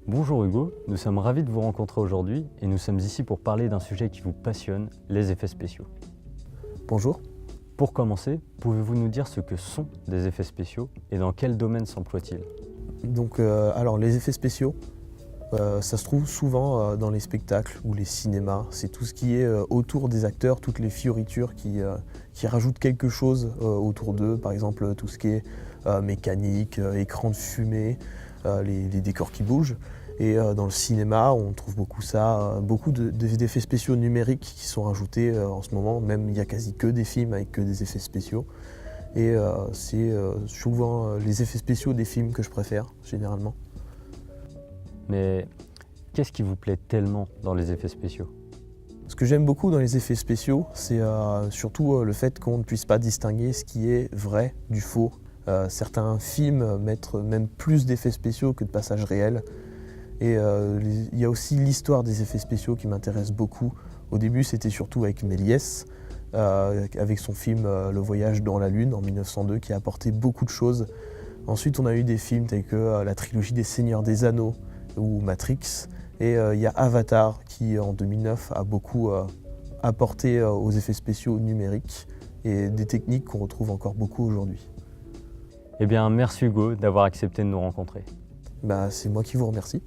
Bonjour Hugo, nous sommes ravis de vous rencontrer aujourd'hui et nous sommes ici pour parler d'un sujet qui vous passionne, les effets spéciaux. Bonjour. Pour commencer, pouvez-vous nous dire ce que sont des effets spéciaux et dans quel domaine s'emploient-ils? Alors les effets spéciaux, ça se trouve souvent dans les spectacles ou les cinémas. C'est tout ce qui est autour des acteurs, toutes les fioritures qui rajoutent quelque chose autour d'eux. Par exemple, tout ce qui est mécanique, écran de fumée, les décors qui bougent. Et dans le cinéma, on trouve beaucoup ça, d'effets spéciaux numériques qui sont rajoutés en ce moment. Même il n'y a quasi que des films avec que des effets spéciaux. Et c'est souvent les effets spéciaux des films que je préfère, généralement. Mais qu'est-ce qui vous plaît tellement dans les effets spéciaux? Ce que j'aime beaucoup dans les effets spéciaux, c'est surtout le fait qu'on ne puisse pas distinguer ce qui est vrai du faux. Certains films mettent même plus d'effets spéciaux que de passages réels. Et il y a aussi l'histoire des effets spéciaux qui m'intéresse beaucoup. Au début, c'était surtout avec Méliès, avec son film Le Voyage dans la Lune en 1902, qui a apporté beaucoup de choses. Ensuite, on a eu des films tels que la trilogie des Seigneurs des Anneaux ou Matrix. Et il y a Avatar qui, en 2009, a beaucoup apporté aux effets spéciaux numériques et des techniques qu'on retrouve encore beaucoup aujourd'hui. Eh bien, merci Hugo d'avoir accepté de nous rencontrer. C'est moi qui vous remercie.